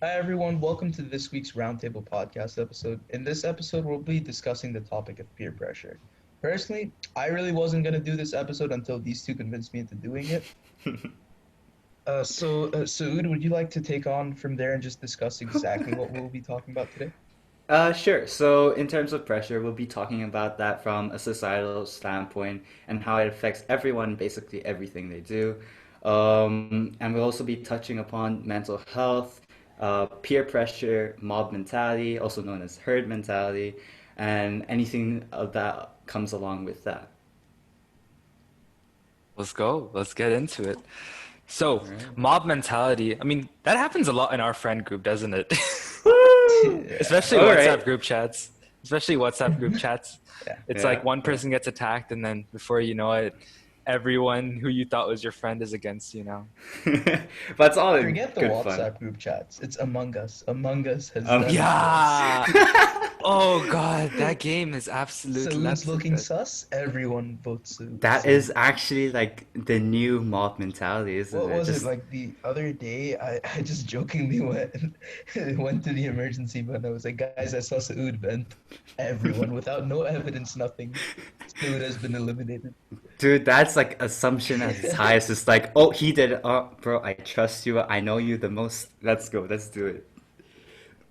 Hi, everyone. Welcome to this week's Roundtable podcast episode. In this episode, we'll be discussing the topic of peer pressure. Personally, I really wasn't going to do this episode until these two convinced me into doing it. Saud, would you like to take on from there and just discuss exactly what we'll be talking about today? Sure. So, in terms of pressure, we'll be talking about that from a societal standpoint and how it affects everyone, basically everything they do. And we'll also be touching upon mental health, peer pressure, mob mentality, also known as herd mentality, and anything of that comes along with that. Let's go. Let's get into it. So, All right. mob mentality. I mean, that happens a lot in our friend group, doesn't it? Woo! Yeah, Especially All WhatsApp right. group chats. Especially WhatsApp group chats. yeah. It's like Yeah. one Yeah. person gets attacked, and then before you know it, everyone who you thought was your friend is against you now. But it's all in Forget the good fun. WhatsApp group chats. It's Among Us. Among Us has Um, done it to us. Yeah. Oh God, that game is absolute Saud's looking lepsic. sus. Everyone votes That Saud. is actually like the new mob mentality, isn't What it? was it Just like the other day? I just jokingly went to the emergency button. I was like, guys, I saw Saud vent. Everyone, without no evidence, nothing. Saud has been eliminated. dude, that's like assumption at its highest. It's like, oh, he did it. Oh, bro, I trust you. I know you the most. Let's go. Let's do it.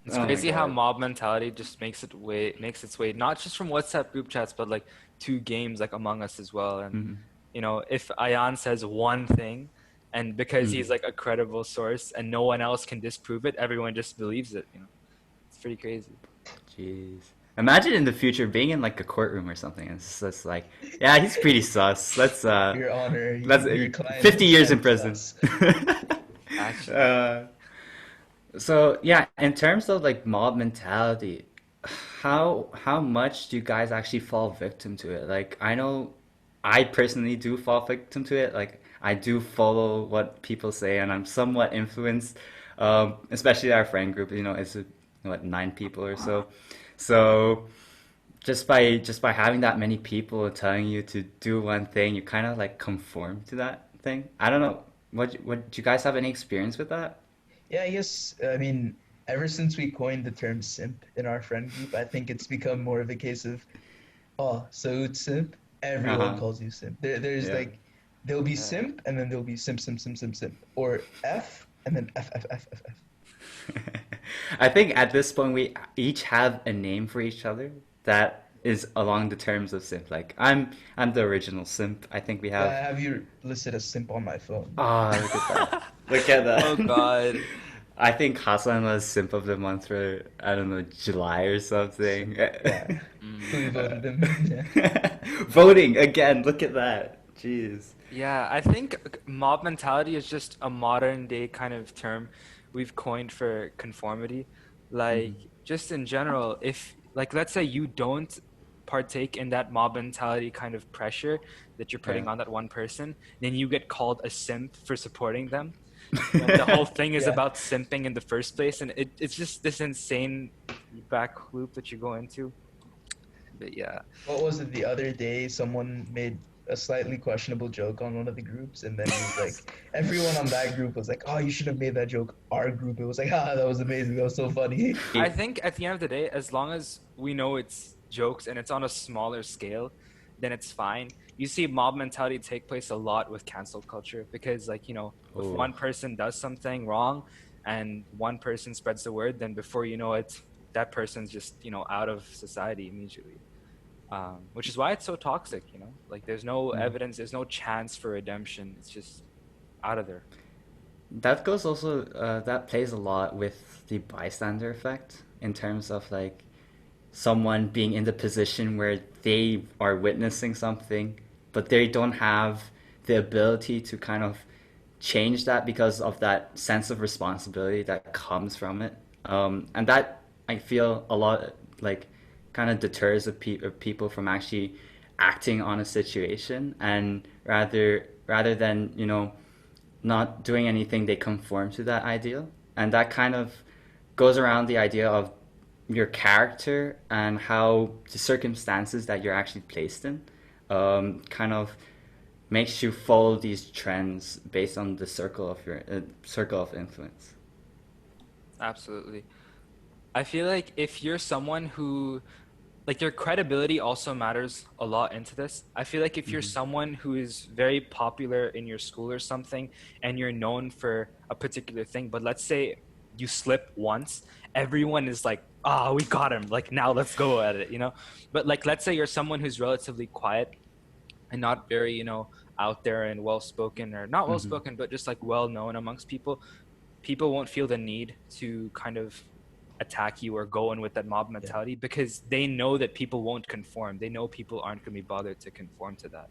It's Oh my crazy how God. mob mentality just makes its way not just from WhatsApp group chats, but like to games like Among Us as well. And Mhm. if Ayan says one thing, and because he's Mhm. like a credible source and no one else can disprove it, everyone just believes it. It's pretty crazy. Jeez. Imagine in the future being in like a courtroom or something. It's just like, yeah, he's pretty sus. Your Honor, Let's your client 50 is years kind in of prison. sus. Actually, uh, So yeah, in terms of like mob mentality, how much do you guys actually fall victim to it? Like I know I personally do fall victim to it. Like I do follow what people say and I'm somewhat influenced. Especially our friend group, it's what 9 people or so. So just by having that many people telling you to do one thing, you kind of like conform to that thing. I don't know. What do you guys have any experience with that? Yeah, I guess, I mean, ever since we coined the term simp in our friend group, I think it's become more of a case of, oh, Saud simp, everyone Uh-huh. calls you simp. There's Yeah. like, there'll be uh, simp, and then there'll be simp, simp, simp, simp, simp. Or F, and then F, F, F, F, F. I think at this point we each have a name for each other that is along the terms of simp. Like I'm the original simp. I think we Yeah, I have. have you listed as simp on my phone. Ah, look at that. Look at oh that. God. I think Hassan was simp of the month for I don't know July or something. Yeah, we Mm. voted him. Yeah. Voting again. Look at that. Jeez. Yeah, I think mob mentality is just a modern day kind of term we've coined for conformity. Like, Mhm. just in general, if, like, let's say you don't partake in that mob mentality kind of pressure that you're Yeah. putting on that one person, then you get called a simp for supporting them. When the whole thing is Yeah. about simping in the first place, and it's just this insane feedback loop that you go into. But yeah. What was it the other day? Someone made a slightly questionable joke on one of the groups, and then he was like, everyone on that group was like, "Oh, you should have made that joke." Our group, it was like, "Ah, that was amazing. That was so funny." I think at the end of the day, as long as we know it's jokes and it's on a smaller scale, then it's fine. You see mob mentality take place a lot with cancel culture because, like, if Oh. one person does something wrong and one person spreads the word, then before you know it, that person's just, out of society immediately. Which is why it's so toxic. Like, there's no Mhm. evidence, there's no chance for redemption. It's just out of there. That goes also, that plays a lot with the bystander effect in terms of like someone being in the position where they are witnessing something, but they don't have the ability to kind of change that because of that sense of responsibility that comes from it. And that I feel a lot like kind of deters people from actually acting on a situation, and rather than not doing anything, they conform to that ideal. And that kind of goes around the idea of your character and how the circumstances that you're actually placed in kind of makes you follow these trends based on the circle of influence. Absolutely. I feel like if you're someone who like your credibility also matters a lot into this. I feel like if you're Hmm. someone who is very popular in your school or something and you're known for a particular thing, but let's say you slip once, everyone is like, "Ah, we got him. Like now let's go at it," you know? But like let's say you're someone who's relatively quiet and not very, out there and well spoken or not well Hmm. spoken, but just like well known amongst people, people won't feel the need to kind of attack you or go in with that mob Yeah. mentality because they know that people won't conform. They know people aren't going to be bothered to conform to that.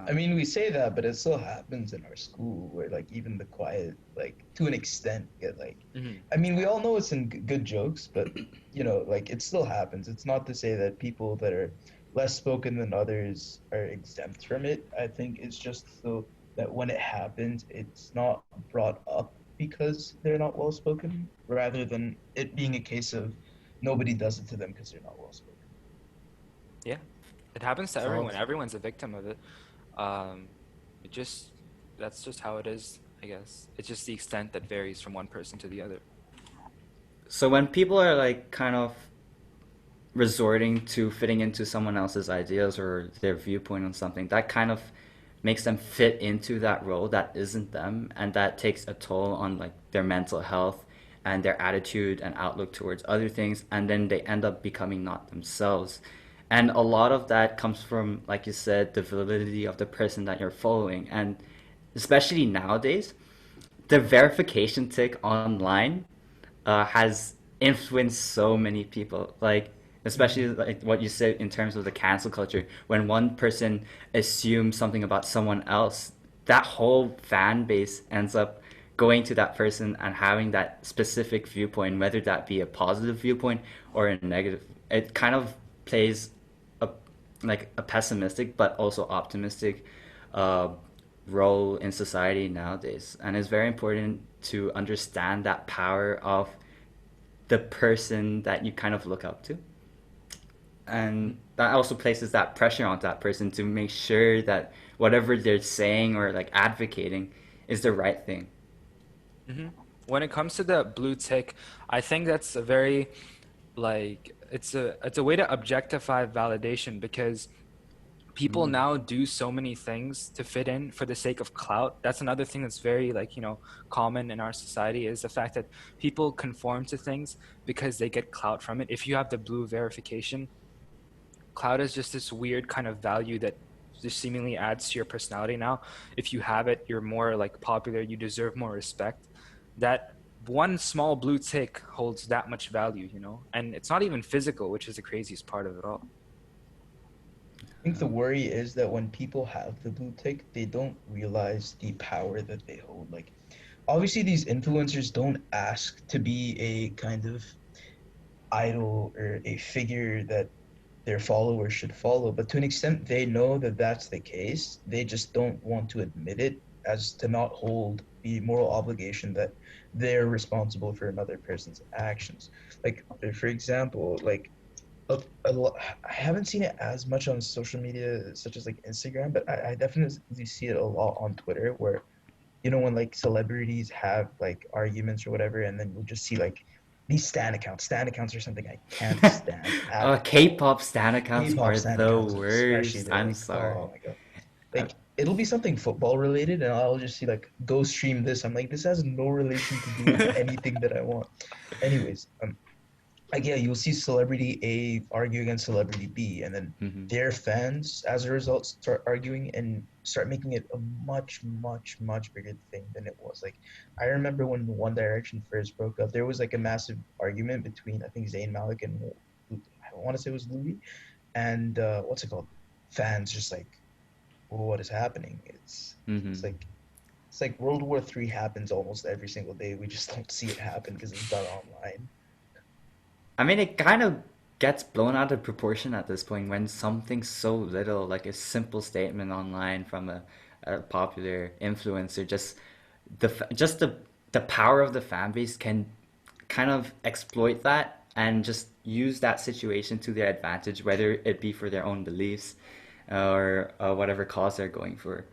I mean, we say that, but it still happens in our school where, like, even the quiet, like, to an extent, get like, Hmm. I mean, we all know it's in good jokes, but like, it still happens. It's not to say that people that are less spoken than others are exempt from it. I think it's just so that when it happens, it's not brought up because they're not well spoken, rather than it being a case of nobody does it to them because they're not well spoken. Yeah, it happens to everyone. So, Everyone's a victim of it. Um, it just That's just how it is, I guess. It's just the extent that varies from one person to the other. so when people are like kind of resorting to fitting into someone else's ideas or their viewpoint on something, that kind of makes them fit into that role that isn't them, and that takes a toll on like their mental health and their attitude and outlook towards other things, and then they end up becoming not themselves. And a lot of that comes from, like you said, the validity of the person that you're following. And especially nowadays, the verification tick online has influenced so many people. Like, especially Hmm. like what you said in terms of the cancel culture, when one person assumes something about someone else, that whole fan base ends up going to that person and having that specific viewpoint, whether that be a positive viewpoint or a negative. It kind of plays a like a pessimistic but also optimistic uh, role in society nowadays, and it's very important to understand that power of the person that you kind of look up to, and that also places that pressure on that person to make sure that whatever they're saying or like advocating is the right thing. Hmm. When it comes to the blue tick, I think that's a very like it's a way to objectify validation because people Mm. now do so many things to fit in for the sake of clout. That's another thing that's very like, common in our society is the fact that people conform to things because they get clout from it. If you have the blue verification, clout is just this weird kind of value that just seemingly adds to your personality now. If you have it, you're more like popular, you deserve more respect. That one small blue tick holds that much value. And it's not even physical, which is the craziest part of it all. I think the worry is that when people have the blue tick, they don't realize the power that they hold. Like, obviously, these influencers don't ask to be a kind of idol or a figure that their followers should follow, but to an extent, they know that that's the case. They just don't want to admit it as to not hold the moral obligation that they're responsible for another person's actions. Like, for example, like I haven't seen it as much on social media, such as like Instagram, but I definitely see it a lot on Twitter, where when like celebrities have like arguments or whatever, and then you'll just see like these stan accounts are something I can't stand at all. K-pop stan accounts K-pop are stan the accounts, especially, worst. they're I'm like, sorry. oh my God. I, Like, it'll be something football related, and I'll just see like, go stream this. I'm like, this has no relation to do with anything that I want. Anyways, like, yeah, you'll see celebrity A argue against celebrity B, and then Mhm. their fans, as a result, start arguing and start making it a much, much, much bigger thing than it was. Like, I remember when One Direction first broke up, there was like a massive argument between, I think, Zayn Malik and I want to say it was Louis, and what's it called? Fans just like, well, what is happening? It's Mhm. like it's like World War III happens almost every single day. We just don't see it happen because it's done online. I mean, it kind of gets blown out of proportion at this point when something so little, like a simple statement online from a popular influencer, just the power of the fan base can kind of exploit that and just use that situation to their advantage, whether it be for their own beliefs or whatever cause they're going for.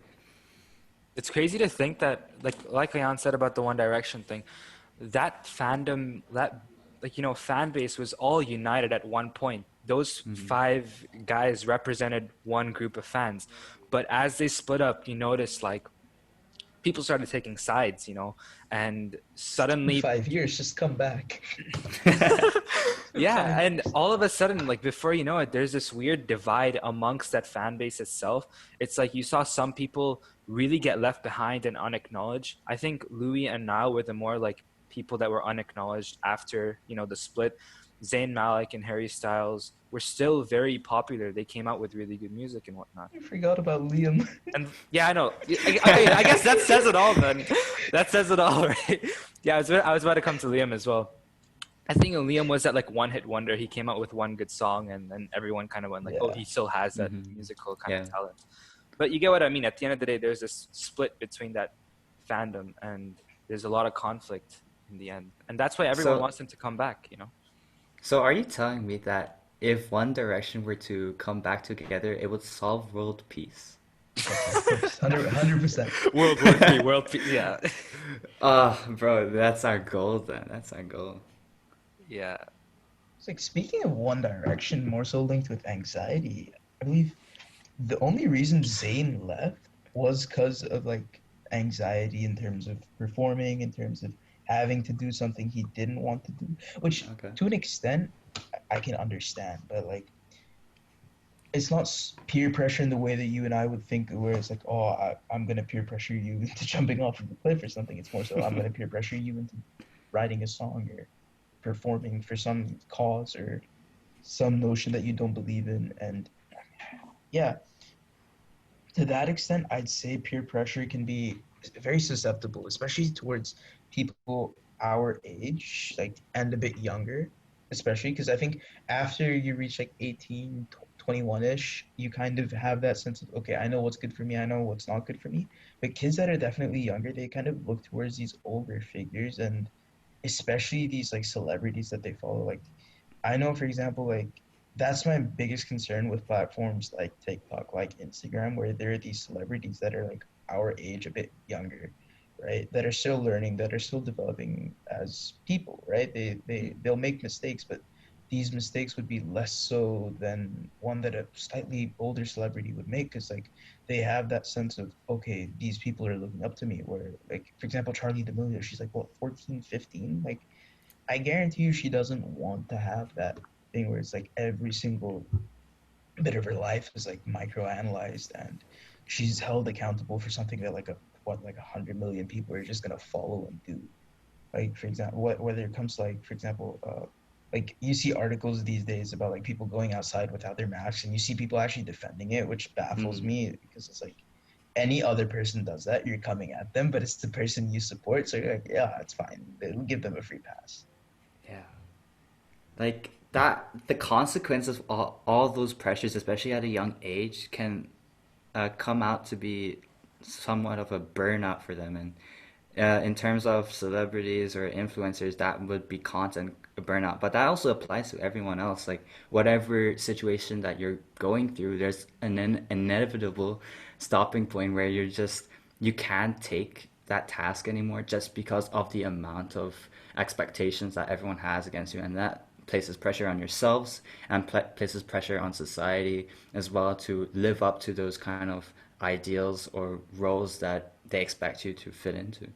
It's crazy to think that, like Leon said about the One Direction thing, that fandom, that like fan base was all united at one point. Those Hmm. five guys represented one group of fans, but as they split up, you notice like people started taking sides, and It's been suddenly 5 years. Just come back. It's been yeah, five and years. all of a sudden, like before you know it, there's this weird divide amongst that fan base itself. It's like you saw some people really get left behind and unacknowledged. I think Louis and Niall were the more like people that were unacknowledged after, the split. Zayn Malik and Harry Styles were still very popular. They came out with really good music and whatnot. I forgot about Liam. And yeah, I know. Okay, I guess that says it all then. That says it all, right? Yeah, I was about to come to Liam as well. I think Liam was that like one hit wonder. He came out with one good song, and then everyone kind of went like, "Oh, Yeah. he still has that Hmm. musical kind of Yeah. talent." But you get what I mean. At the end of the day, there's this split between that fandom, and there's a lot of conflict in the end, and that's why everyone So, wants him to come back. so are you telling me that if One Direction were to come back together, it would solve world peace? Yes, of course. 100%. World War Three, World Peace. Yeah, Bro, that's our goal then. That's our goal. yeah. It's like speaking of One Direction, more so linked with anxiety. I believe the only reason Zayn left was because of like anxiety in terms of performing, in terms of having to do something he didn't want to do, which Okay. to an extent I can understand, but like it's not peer pressure in the way that you and I would think, where it's like, oh, I'm gonna peer pressure you into jumping off of the cliff or something. It's more so I'm gonna peer pressure you into writing a song or performing for some cause or some notion that you don't believe in. And yeah, to that extent, I'd say peer pressure can be very susceptible, especially towards people our age, like, and a bit younger, especially because I think after you reach like 18, 21-ish, you kind of have that sense of, okay, I know what's good for me, I know what's not good for me. But kids that are definitely younger, they kind of look towards these older figures and especially these like celebrities that they follow. Like I know, for example, like that's my biggest concern with platforms like TikTok, like Instagram, where there are these celebrities that are like our age, a bit younger, right? That are still learning, that are still developing as people, right? They'll make mistakes, but these mistakes would be less so than one that a slightly older celebrity would make, because like they have that sense of, okay, these people are looking up to me. Where like, for example, Charlie D'Amelio, she's like what, 14, 15? Like I guarantee you she doesn't want to have that thing where it's like every single bit of her life is like microanalyzed and she's held accountable for something that like a what, like 100 million people are just gonna follow and do. Like for example, whether it comes to like, for example, like you see articles these days about like people going outside without their masks and you see people actually defending it, which baffles Hmm. me because it's like any other person does that, you're coming at them, but it's the person you support, so you're like, yeah, it's fine. We'll give them a free pass. Yeah. Like that, the consequences of all those pressures, especially at a young age, can come out to be somewhat of a burnout for them. And in terms of celebrities or influencers, that would be content burnout. But that also applies to everyone else. Like whatever situation that you're going through, there's an inevitable stopping point where you can't take that task anymore just because of the amount of expectations that everyone has against you, and that places pressure on yourselves and places pressure on society as well to live up to those kind of ideals or roles that they expect you to fit into.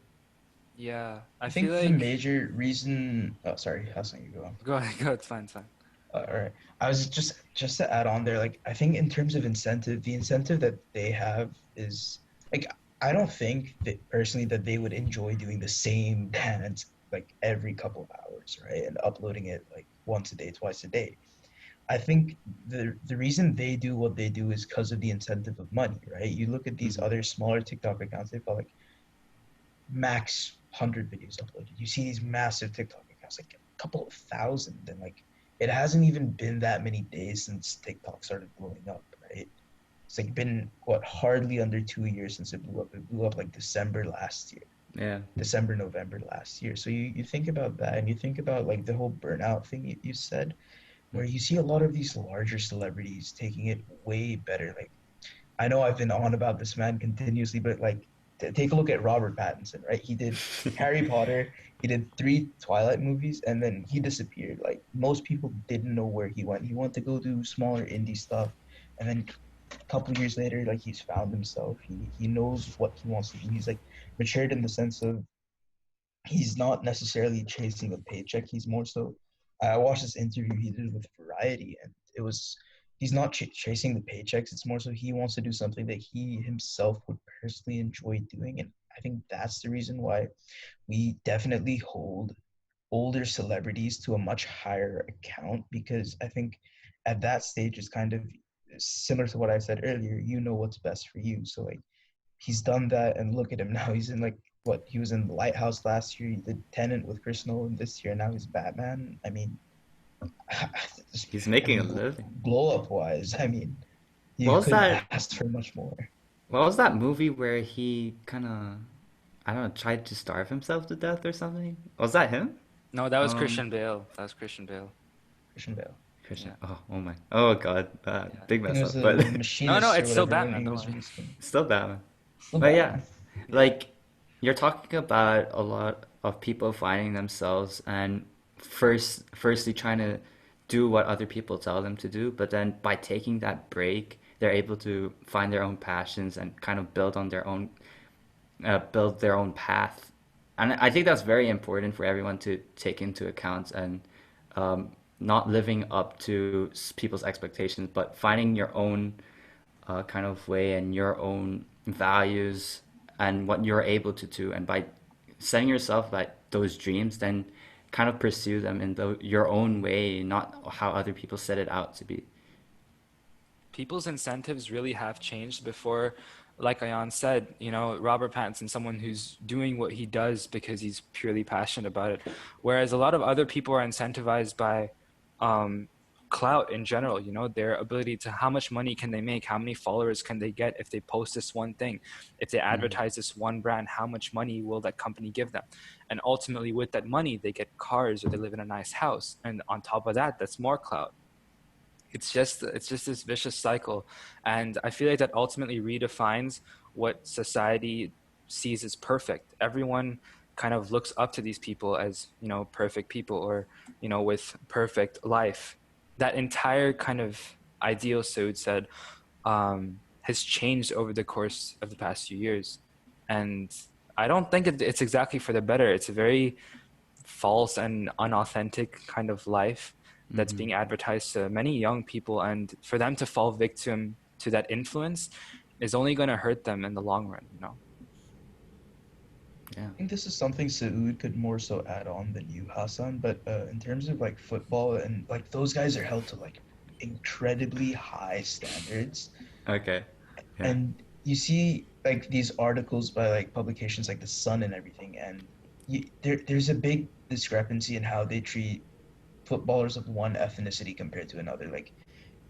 Yeah, I I feel think the like major reason. Oh, sorry, Hassan, you go. go ahead, go. It's fine, it's fine. All right, I was just to add on there. Like, I think in terms of incentive, the incentive that they have is like I don't think that personally that they would enjoy doing the same dance like every couple of hours, right, and uploading it like once a day, twice a day. I think the reason they do what they do is because of the incentive of money, right? You look at these Hmm. other smaller TikTok accounts, they've got like max 100 videos uploaded. You see these massive TikTok accounts, like a couple of thousand, and like it hasn't even been that many days since TikTok started blowing up, right? It's like been what, hardly under 2 years since it blew up. It blew up like December last year, Yeah. December, November last year. So you think about that and you think about like the whole burnout thing you said, where you see a lot of these larger celebrities taking it way better. Like I know I've been on about this man continuously, but like take a look at Robert Pattinson, right? He did Harry Potter, he did three Twilight movies, and then he disappeared. Like most people didn't know where he went. He wanted to go do smaller indie stuff, and then a couple years later, like he's found himself. He knows what he wants to do. He's like matured in the sense of he's not necessarily chasing a paycheck. He's more so. I watched this interview he did with Variety, and it was he's not chasing the paychecks. It's more so he wants to do something that he himself would personally enjoy doing, and I think that's the reason why we definitely hold older celebrities to a much higher account because I think at that stage is kind of similar to what I said earlier. You know what's best for you, so like he's done that, and look at him now. He's in like what he was in the Lighthouse last year. He did Tenant with Chris Nolan this year. Now he's Batman. I mean, He's I making a mean, living. blow up wise, I mean, What you was couldn't that? ask for much more. What was that movie where he kind of, I don't know, tried to starve himself to death or something? Was that him? No, that was Um, Christian Bale. That was Christian Bale. Christian Bale. Christian. Yeah, Oh my. Oh God. yeah. Big I think mess it was up. But the No, no, Machinist or it's still whatever when Batman. he Don't was worry. releasing. still Batman. Still But yeah, Batman. Yeah. like you're talking about a lot of people finding themselves and firstly trying to do what other people tell them to do, but then by taking that break, they're able to find their own passions and kind of build their own path. And I think that's very important for everyone to take into account and um, not living up to people's expectations, but finding your own kind of way and your own values and what you're able to do. And by setting yourself like those dreams, then kind of pursue them in your own way, not how other people set it out to be. People's incentives really have changed before. Like Ayan said, Robert Pattinson, someone who's doing what he does because he's purely passionate about it. Whereas a lot of other people are incentivized by um, clout in general, their ability to how much money can they make, how many followers can they get if they post this one thing, if they Mm. advertise this one brand, how much money will that company give them? And ultimately, with that money, they get cars or they live in a nice house. And on top of that, that's more clout. It's just this vicious cycle, and I feel like that ultimately redefines what society sees as perfect. Everyone kind of looks up to these people as perfect people, or with perfect life. That entire kind of ideal, Saud said, has changed over the course of the past few years, and I don't think it's exactly for the better. It's a very false and unauthentic kind of life that's Hmm. being advertised to many young people, and for them to fall victim to that influence is only going to hurt them in the long run. Yeah. I think this is something Saud could more so add on than you, Hassan. But in terms of like football and like those guys are held to like incredibly high standards, Okay. Yeah. and you see like these articles by like publications like The Sun and everything, and there's a big discrepancy in how they treat footballers of one ethnicity compared to another. Like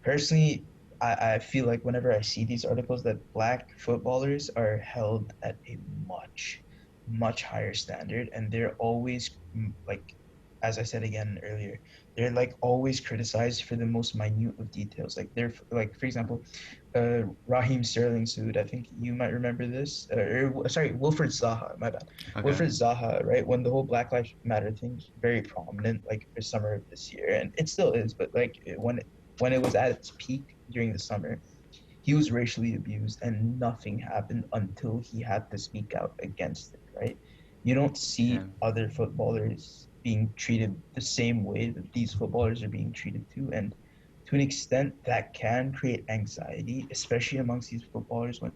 personally, I feel like whenever I see these articles that black footballers are held at a much higher standard, and they're always like, as I said again earlier, they're like always criticized for the most minute of details. Like they're like, for example, Raheem Sterling sued. I think you might remember this. Sorry, Wilfred Zaha. My bad. Okay. Wilfred Zaha, right? When the whole Black Lives Matter thing was very prominent, like for summer of this year, and it still is, but like when it was at its peak during the summer, he was racially abused, and nothing happened until he had to speak out against it. Right? You don't Yeah. see other footballers being treated the same way that these footballers are being treated too, and to an extent that can create anxiety, especially amongst these footballers when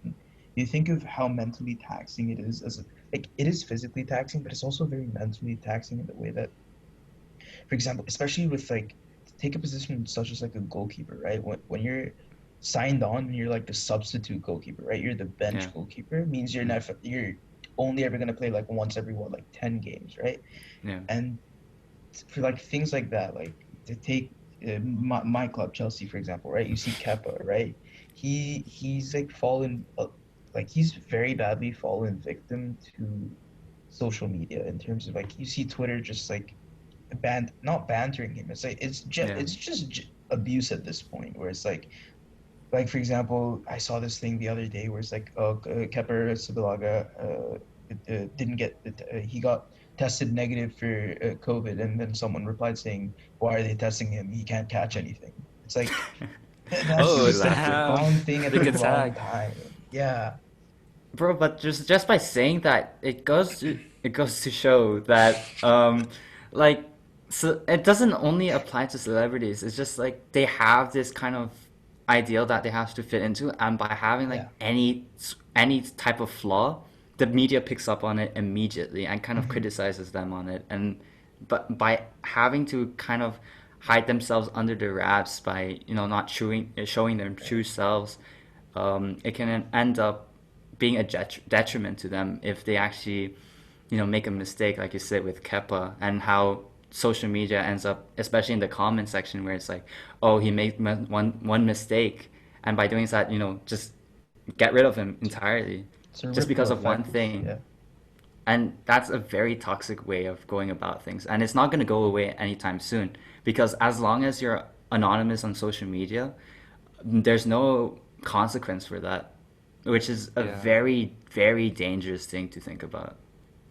you think of how mentally taxing it is as a, like it is physically taxing, but it's also very mentally taxing in the way that, for example, especially with like take a position such as like a goalkeeper, right? When you're signed on and you're like the substitute goalkeeper, right? You're the Yeah. bench goalkeeper, means Mm. you're only ever gonna play like once every what, like 10 games, right? Yeah. And for like things like that, like to take my club Chelsea for example, right? You see Kepa, right? He's like fallen like he's very badly fallen victim to social media in terms of like you see Twitter just like not bantering him. It's like Yeah. it's just abuse at this point where it's like like for example, I saw this thing the other day where it's like, Kepper Sibilaga didn't get he got tested negative for COVID, and then someone replied saying, "Why are they testing him? He can't catch anything." It's like that's Oh, just Ooh, like the damn. wrong thing at Big the wrong attack. time. Yeah, bro, but just by saying that, it goes to show that like so it doesn't only apply to celebrities. It's just like they have this kind of ideal that they have to fit into, and by having like yeah. any type of flaw, the media picks up on it immediately and kind of Hmm. criticizes them on it. And but by having to kind of hide themselves under the wraps by not showing their Right. true selves, it can end up being a detriment to them if they actually make a mistake, like you said with Keppa, and how social media ends up, especially in the comment section, where it's like, oh, he made one mistake, and by doing that, just get rid of him So entirely, it's a just ripple because of one effect. thing. Yeah. And that's a very toxic way of going about things, and it's not going to go away anytime soon, because as long as you're anonymous on social media, there's no consequence for that, which is a Yeah. very, very dangerous thing to think about.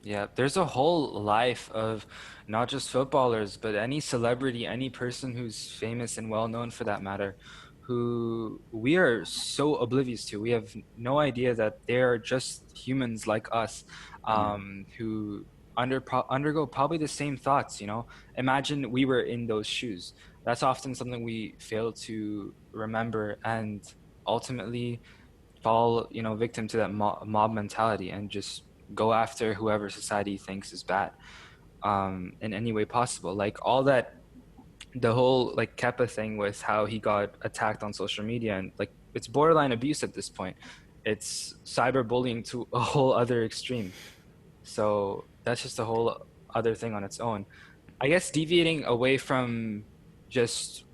Yeah, there's a whole life of not just footballers, but any celebrity, any person who's famous and well known for that matter, who we are so oblivious to. We have no idea that they're just humans like us, Yeah. who undergo probably the same thoughts, you know. Imagine we were in those shoes. That's often something we fail to remember and ultimately fall, you know, victim to that mob mentality and just go after whoever society thinks is bad, in any way possible. Like all that, the whole like Keppa thing with how he got attacked on social media and like it's borderline abuse at this point. It's cyberbullying to a whole other extreme. So that's just a whole other thing on its own. I guess deviating away from just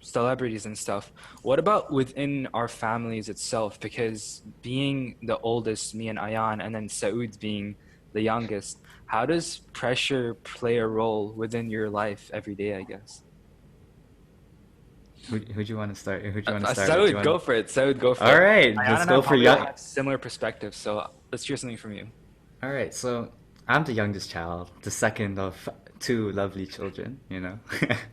celebrities and stuff, what about within our families itself? Because being the oldest, me and Ayan, and then Saud being the youngest, how does pressure play a role within your life every day, I guess? Who do you want to start? Who do you want to start with? Do you Saud, want? go for it. Saud, go for All it. right, Ayan let's and I go for probably all young. have similar perspectives, so let's hear something from you. All right, so I'm the youngest child, the second of two lovely children.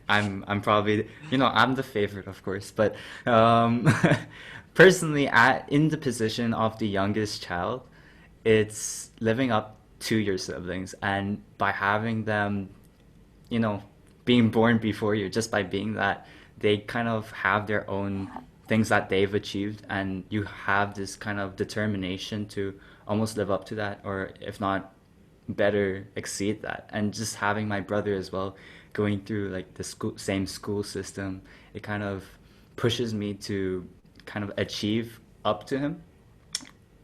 I'm probably I'm the favorite, of course, but um, personally, in the position of the youngest child, it's living up to your siblings, and by having them, you know, being born before you, just by being that, they kind of have their own things that they've achieved, and you have this kind of determination to almost live up to that, or if not, better exceed that. And just having my brother as well, going through like the same school system, it kind of pushes me to kind of achieve up to him,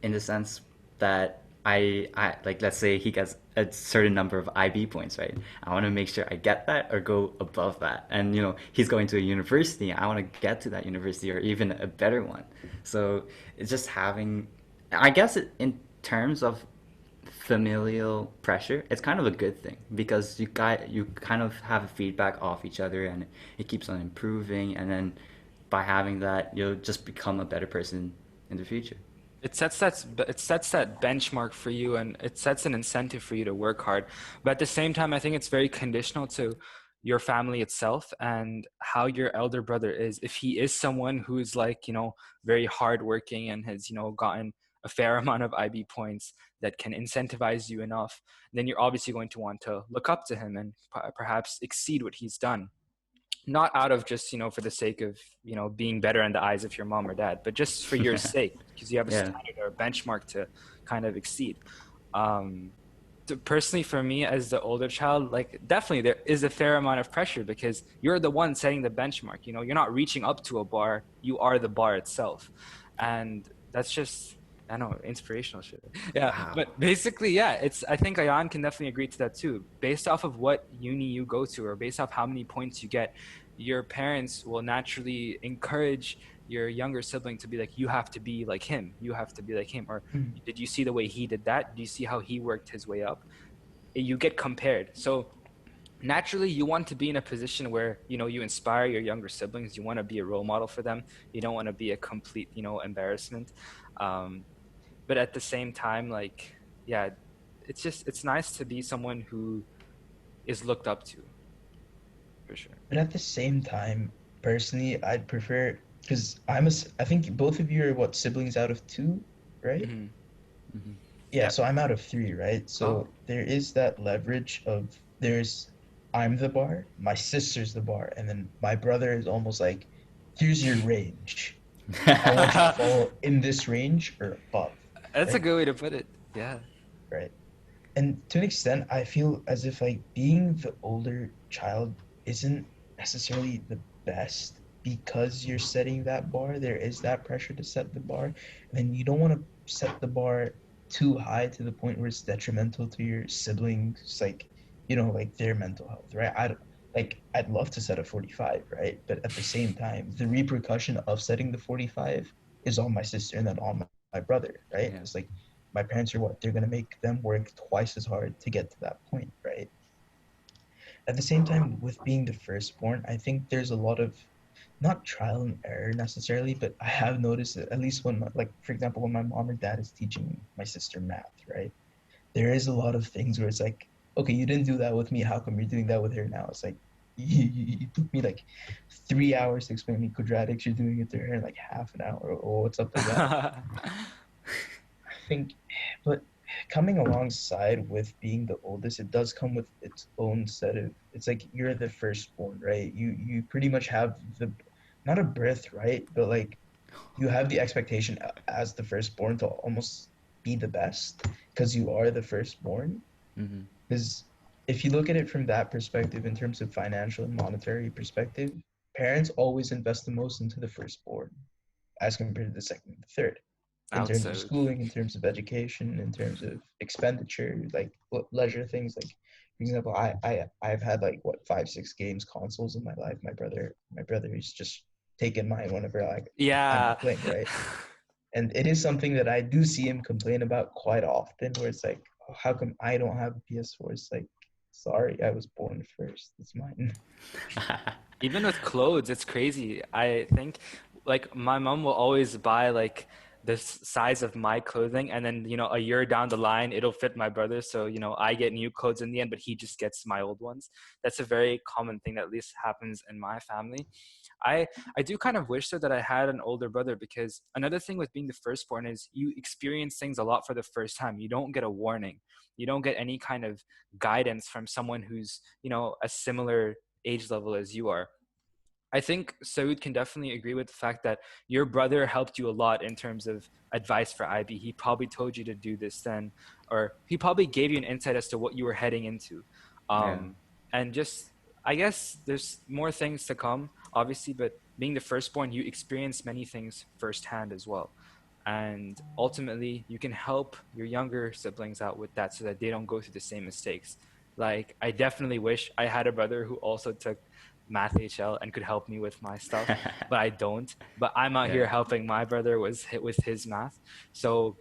in the sense that I like, let's say he gets a certain number of IB points, right? I want to make sure I get that or go above that. And he's going to a university. I want to get to that university or even a better one. So it's just having, I guess, in terms of familial pressure, it's kind of a good thing, because you kind of have feedback off each other, and it keeps on improving. And then by having that, you'll just become a better person in the future. It sets that benchmark for you, and it sets an incentive for you to work hard. But at the same time, I think it's very conditional to your family itself and how your elder brother is. If he is someone who is like, you know, very hardworking and has, you know, gotten a fair amount of IB points that can incentivize you enough, then you're obviously going to want to look up to him and perhaps exceed what he's done, not out of just, you know, for the sake of, you know, being better in the eyes of your mom or dad, but just for your sake, because you have a Yeah. standard or a benchmark to kind of exceed. um Personally, for me as the older child, like definitely there is a fair amount of pressure because you're the one setting the benchmark. You know, you're not reaching up to a bar, you are the bar itself. And that's just, I don't know, inspirational shit. Yeah, Wow. but basically, yeah, it's, I think Ayan can definitely agree to that too. Based off of what uni you go to or based off how many points you get, your parents will naturally encourage your younger sibling to be like, you have to be like him, you have to be like him, or Mm. did you see the way he did that? Do you see how he worked his way up? You get compared. So naturally you want to be in a position where you inspire your younger siblings. You want to be a role model for them. You don't want to be a complete embarrassment. um, but at the same time, like, yeah, it's nice to be someone who is looked up to, for sure. But at the same time, personally, I'd prefer because I think both of you are what siblings out of two, right? Hmm. Hmm. Yeah, Yeah. so I'm out of three, right? Oh. So there is that leverage of I'm the bar, my sister's the bar, and then my brother is almost like, here's your range. I want you to fall in this range or above, That's a right? good way to put it. Yeah. Right. And to an extent, I feel as if like being the older child isn't necessarily the best because you're setting that bar. There is that pressure to set the bar, and then you don't want to set the bar too high to the point where it's detrimental to your siblings, like like their mental health, right? I'd love to set a 45, right? But at the same time, the repercussion of setting the 45 is on my sister and then on my brother, right? Yeah. Because like my parents are what they're going to make them work twice as hard to get to that point, right? At the same time, with being the firstborn, I think there's a lot of not trial and error necessarily, but I have noticed that at least like for example, when my mom or dad is teaching my sister math, right? There is a lot of things where it's like, okay, you didn't do that with me. How come you're doing that with her now? It's like you took me like 3 hours to explain me quadratics. You're doing it to her in like half an hour. Or what's up with that? I think, but coming alongside with being the oldest, it does come with its own set of. It's like you're the firstborn, right? You pretty much have the not a birthright, but like you have the expectation as the firstborn to almost be the best because you are the firstborn. Hmm. Because if you look at it from that perspective, in terms of financial and monetary perspective, parents always invest the most into the firstborn as compared to the second and the third in terms of Outside. schooling, in terms of education, in terms of expenditure, like leisure things. Like for example, I've had like what 5 6 games consoles in my life. My brother is just taking mine whenever I'm Yeah. not playing, right? And it is something that I do see him complain about quite often, where it's like, oh, how come I don't have a PS4? It's like, sorry, I was born first. It's mine. Even with clothes, it's crazy. I think like my mom will always buy like the size of my clothing, and then a year down the line it'll fit my brother, so I get new clothes in the end, but he just gets my old ones. That's a very common thing that at least happens in my family. I I do kind of wish though that I had an older brother, because another thing with being the firstborn is you experience things a lot for the first time. You don't get a warning. You don't get any kind of guidance from someone who's, a similar age level as you are. I think Saud can definitely agree with the fact that your brother helped you a lot in terms of advice for IB. He probably told you to do this then, or he probably gave you an insight as to what you were heading into. Yeah. Um, and just, I guess there's more things to come, obviously, but being the firstborn, you experience many things firsthand as well. And ultimately, you can help your younger siblings out with that so that they don't go through the same mistakes. Like, I definitely wish I had a brother who also took math HL and could help me with my stuff, but I don't. But I'm out Yeah. here helping my brother with his math. So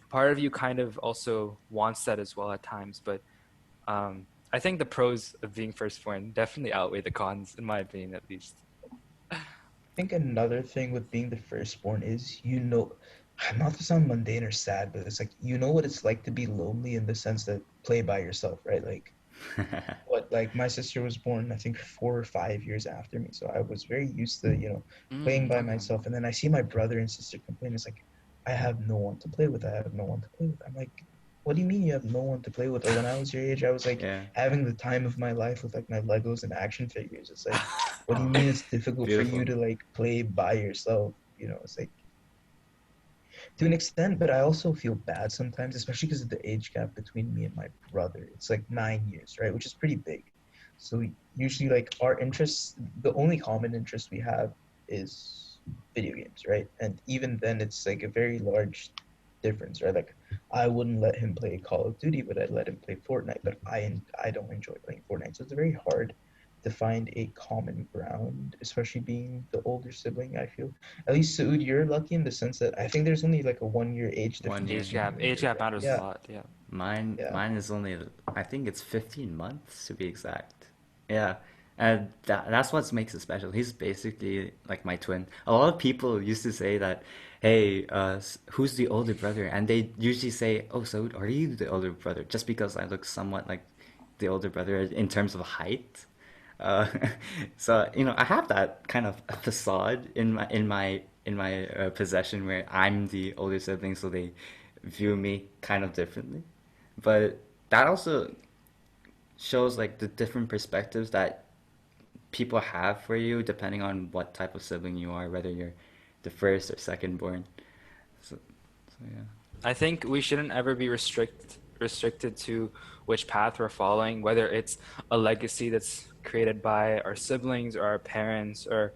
part of you kind of also wants that as well at times. But I think the pros of being firstborn definitely outweigh the cons, in my opinion, at least. I think another thing with being the firstborn is not to sound mundane or sad, but it's like you know what it's like to be lonely in the sense that play by yourself, right? Like my sister was born I think 4 or 5 years after me, so I was very used to playing by Okay. myself. And then I see my brother and sister complain. It's like I have no one to play with. I have no one to play with. I'm like, what do you mean you have no one to play with? Or when I was your age, I was like Yeah. having the time of my life with like my Legos and action figures. It's like, what do you mean it's difficult for you Beautiful. to like play by yourself? It's like to an extent, but I also feel bad sometimes, especially because of the age gap between me and my brother. It's like 9 years, right? Which is pretty big. So usually, like our interests, the only common interest we have is video games, right? And even then, it's like a very large difference, right? Like I wouldn't let him play Call of Duty, but I'd let him play Fortnite. But I don't enjoy playing Fortnite, so it's very hard to find a common ground, especially being the older sibling. I feel at least Saud, you're lucky in the sense that I think there's only like a 1 year age 1 difference year. between you and Age your gap brother. matters a Yeah, lot. Yeah. yeah. Mine is only, I think it's 15 months to be exact. Yeah. And that's what makes it special. He's basically like my twin. A lot of people used to say that, hey, who's the older brother? And they usually say, oh, so are you the older brother? Just because I look somewhat like the older brother in terms of height. Uh, so, I have that kind of facade in my possession where I'm the older sibling, so they view me kind of differently. But that also shows like the different perspectives that people have for you depending on what type of sibling you are, whether you're the first or second born. So yeah. I think we shouldn't ever be restricted to which path we're following, whether it's a legacy that's created by our siblings or our parents or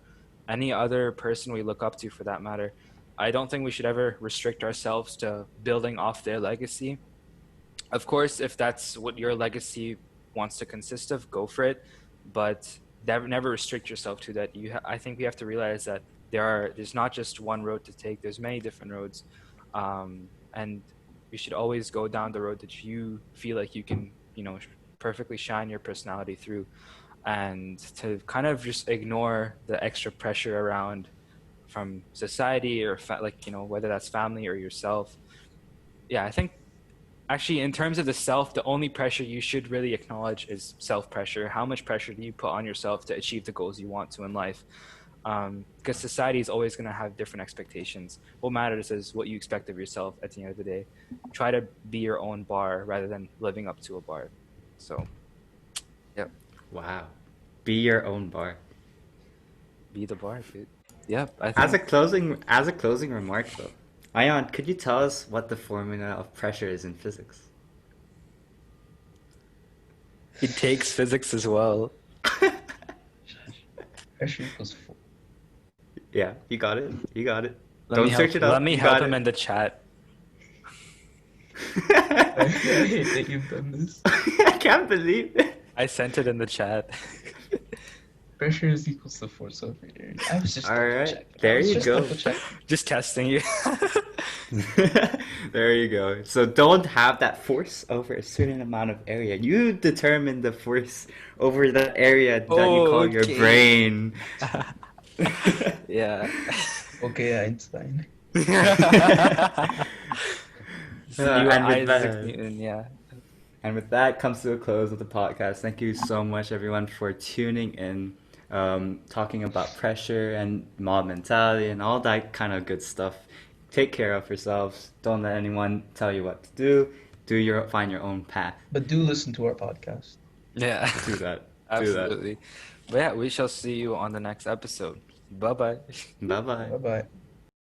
any other person we look up to for that matter. I don't think we should ever restrict ourselves to building off their legacy. Of course, if that's what your legacy wants to consist of, go for it. But never restrict yourself to that. I think we have to realize that there's not just one road to take. There's many different roads, and you should always go down the road that you feel like you can, perfectly shine your personality through, and to kind of just ignore the extra pressure around from society or whether that's family or yourself. Yeah, I think actually, in terms of the self, the only pressure you should really acknowledge is self-pressure. How much pressure do you put on yourself to achieve the goals you want to in life? Because society is always going to have different expectations. What matters is what you expect of yourself at the end of the day. Try to be your own bar rather than living up to a bar. So, yep. Wow. Be your own bar. Be the bar, dude. Yep, I As a think closing remark though, Ion, could you tell us what the formula of pressure is in physics? he takes physics as well. Pressure equals four. Yeah, you got it. You got it. Let Don't me search help, it up. let me You help got him it. in the chat. I hate that you've done this. I can't believe it. I sent it in the chat. Pressure is equals to force over area. I was just All double right, checking. there I was you just go. double checking. Just testing you. There you go. So don't have that force over a certain amount of area. You determine the force over that area that you call your Okay. brain. Yeah. Okay, Einstein. You are and with Isaac that, Newton, yeah. and with that comes to a close of the podcast. Thank you so much, everyone, for tuning in, talking about pressure and mob mentality and all that kind of good stuff. Take care of yourselves. Don't let anyone tell you what to do. Find your own path. But do listen to our podcast. Yeah. Do that. Absolutely. But yeah, we shall see you on the next episode. Bye bye. Bye bye. Bye bye.